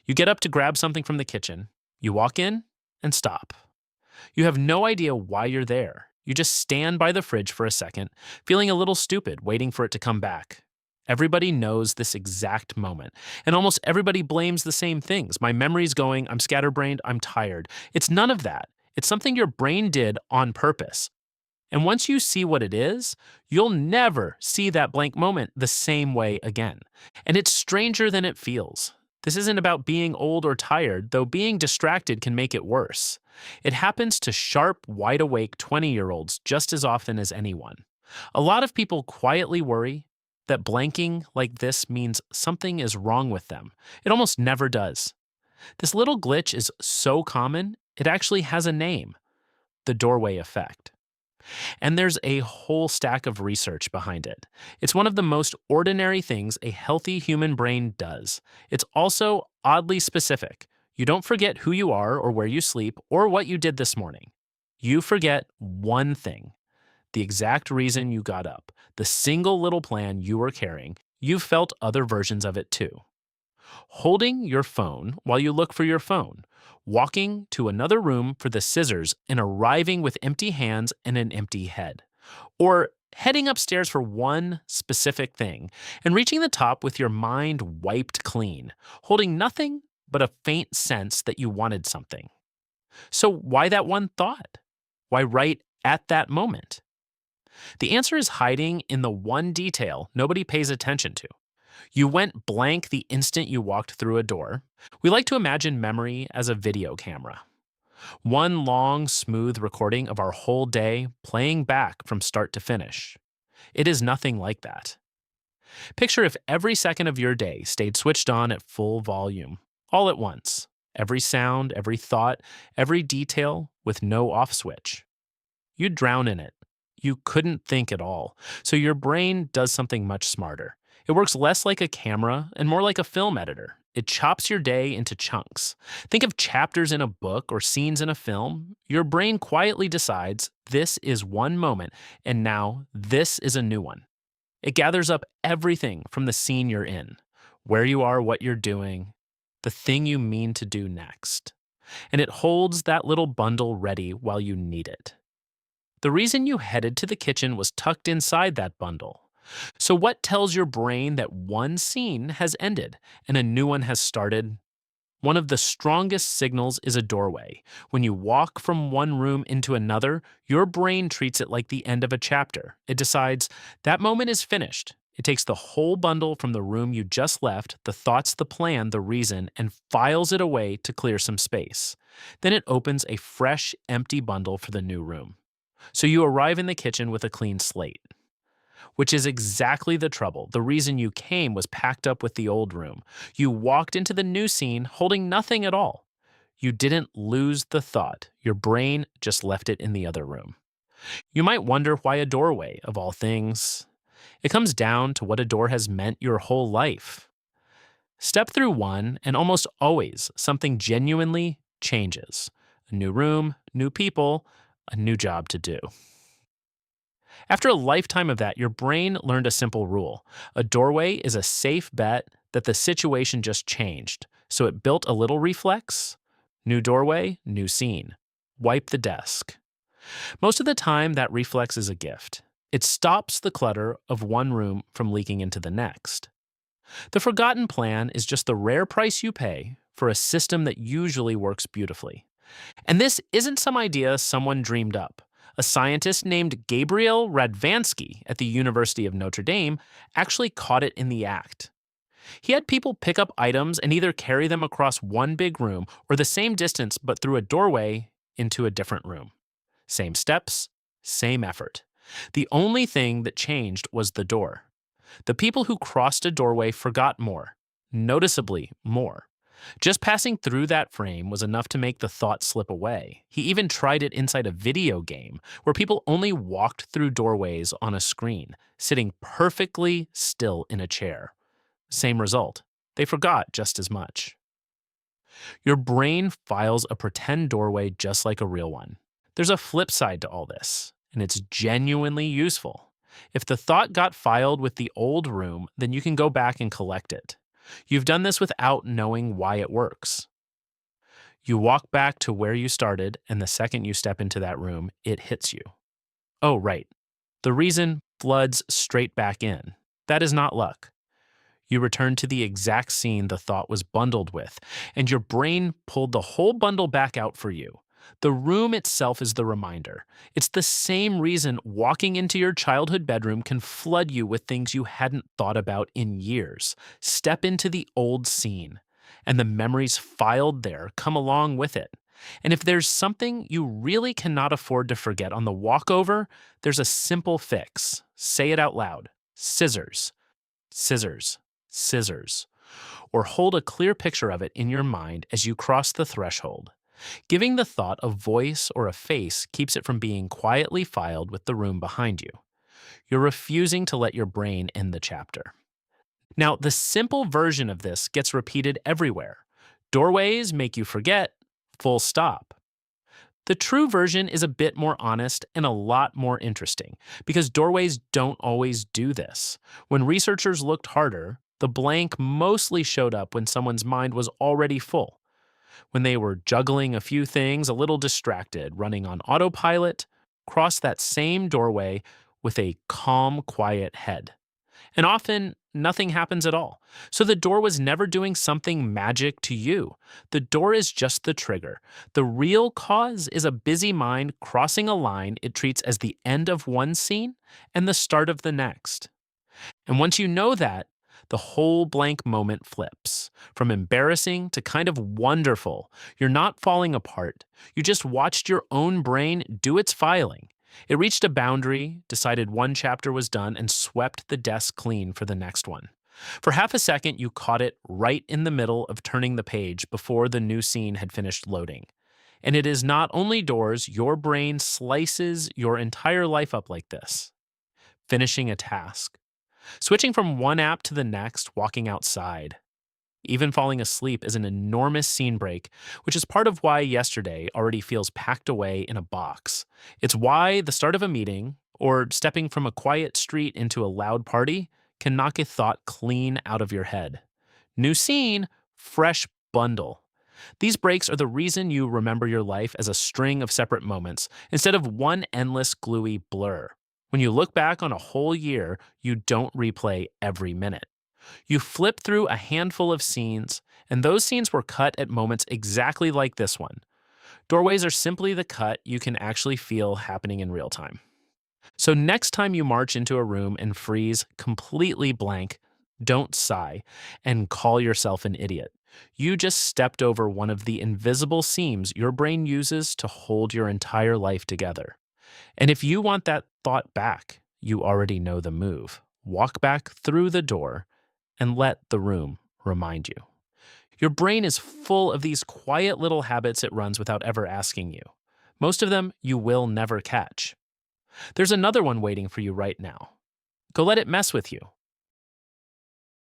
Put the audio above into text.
You get up to grab something from the kitchen. You walk in and stop. You have no idea why you're there. You just stand by the fridge for a second, feeling a little stupid, waiting for it to come back. Everybody knows this exact moment, and almost everybody blames the same things. My memory's going, I'm scatterbrained, I'm tired. It's none of that. It's something your brain did on purpose. And once you see what it is, you'll never see that blank moment the same way again. And it's stranger than it feels. This isn't about being old or tired, though being distracted can make it worse. It happens to sharp, wide awake 20-year-olds just as often as anyone. A lot of people quietly worry that blanking like this means something is wrong with them. It almost never does. This little glitch is so common, it actually has a name: the doorway effect. And there's a whole stack of research behind it. It's one of the most ordinary things a healthy human brain does. It's also oddly specific. You don't forget who you are or where you sleep or what you did this morning. You forget one thing: the exact reason you got up, the single little plan you were carrying. You've felt other versions of it too. Holding your phone while you look for your phone, walking to another room for the scissors and arriving with empty hands and an empty head, or heading upstairs for one specific thing and reaching the top with your mind wiped clean, holding nothing but a faint sense that you wanted something. So why that one thought? Why right at that moment? The answer is hiding in the one detail nobody pays attention to. You went blank the instant you walked through a door. We like to imagine memory as a video camera. One long, smooth recording of our whole day playing back from start to finish. It is nothing like that. Picture if every second of your day stayed switched on at full volume, all at once. Every sound, every thought, every detail with no off switch. You'd drown in it. You couldn't think at all, so your brain does something much smarter. It works less like a camera and more like a film editor. It chops your day into chunks. Think of chapters in a book or scenes in a film. Your brain quietly decides this is one moment, and now this is a new one. It gathers up everything from the scene you're in, where you are, what you're doing, the thing you mean to do next. And it holds that little bundle ready while you need it. The reason you headed to the kitchen was tucked inside that bundle. So what tells your brain that one scene has ended and a new one has started? One of the strongest signals is a doorway. When you walk from one room into another, your brain treats it like the end of a chapter. It decides that moment is finished. It takes the whole bundle from the room you just left, the thoughts, the plan, the reason, and files it away to clear some space. Then it opens a fresh, empty bundle for the new room. So you arrive in the kitchen with a clean slate. Which is exactly the trouble. The reason you came was packed up with the old room. You walked into the new scene holding nothing at all. You didn't lose the thought. Your brain just left it in the other room. You might wonder why a doorway, of all things. It comes down to what a door has meant your whole life. Step through one, and almost always something genuinely changes. A new room, new people, a new job to do. After a lifetime of that, your brain learned a simple rule. A doorway is a safe bet that the situation just changed. So it built a little reflex. New doorway, new scene. Wipe the desk. Most of the time, that reflex is a gift. It stops the clutter of one room from leaking into the next. The forgotten plan is just the rare price you pay for a system that usually works beautifully. And this isn't some idea someone dreamed up. A scientist named Gabriel Radvansky at the University of Notre Dame actually caught it in the act. He had people pick up items and either carry them across one big room or the same distance but through a doorway into a different room. Same steps, same effort. The only thing that changed was the door. The people who crossed a doorway forgot more, noticeably more. Just passing through that frame was enough to make the thought slip away. He even tried it inside a video game where people only walked through doorways on a screen, sitting perfectly still in a chair. Same result. They forgot just as much. Your brain files a pretend doorway just like a real one. There's a flip side to all this, and it's genuinely useful. If the thought got filed with the old room, then you can go back and collect it. You've done this without knowing why it works. You walk back to where you started, and the second you step into that room, it hits you. Oh, right. The reason floods straight back in. That is not luck. You return to the exact scene the thought was bundled with, and your brain pulled the whole bundle back out for you. The room itself is the reminder. It's the same reason walking into your childhood bedroom can flood you with things you hadn't thought about in years. Step into the old scene, and the memories filed there come along with it. And if there's something you really cannot afford to forget on the walkover, there's a simple fix. Say it out loud: scissors, scissors, scissors. Or hold a clear picture of it in your mind as you cross the threshold. Giving the thought a voice or a face keeps it from being quietly filed with the room behind you. You're refusing to let your brain end the chapter. Now, the simple version of this gets repeated everywhere. Doorways make you forget, full stop. The true version is a bit more honest and a lot more interesting, because doorways don't always do this. When researchers looked harder, the blank mostly showed up when someone's mind was already full. When they were juggling a few things, a little distracted, running on autopilot, cross that same doorway with a calm, quiet head. And often, nothing happens at all. So the door was never doing something magic to you. The door is just the trigger. The real cause is a busy mind crossing a line it treats as the end of one scene and the start of the next. And once you know that, the whole blank moment flips from embarrassing to kind of wonderful. You're not falling apart. You just watched your own brain do its filing. It reached a boundary, decided one chapter was done, and swept the desk clean for the next one. For half a second, you caught it right in the middle of turning the page before the new scene had finished loading. And it is not only doors, your brain slices your entire life up like this. Finishing a task, switching from one app to the next, walking outside. Even falling asleep is an enormous scene break, which is part of why yesterday already feels packed away in a box. It's why the start of a meeting, or stepping from a quiet street into a loud party, can knock a thought clean out of your head. New scene, fresh bundle. These breaks are the reason you remember your life as a string of separate moments instead of one endless gluey blur. When you look back on a whole year, you don't replay every minute. You flip through a handful of scenes, and those scenes were cut at moments exactly like this one. Doorways are simply the cut you can actually feel happening in real time. So next time you march into a room and freeze completely blank, don't sigh and call yourself an idiot. You just stepped over one of the invisible seams your brain uses to hold your entire life together. And if you want that thought back, you already know the move. Walk back through the door and let the room remind you. Your brain is full of these quiet little habits it runs without ever asking you. Most of them you will never catch. There's another one waiting for you right now. Go let it mess with you.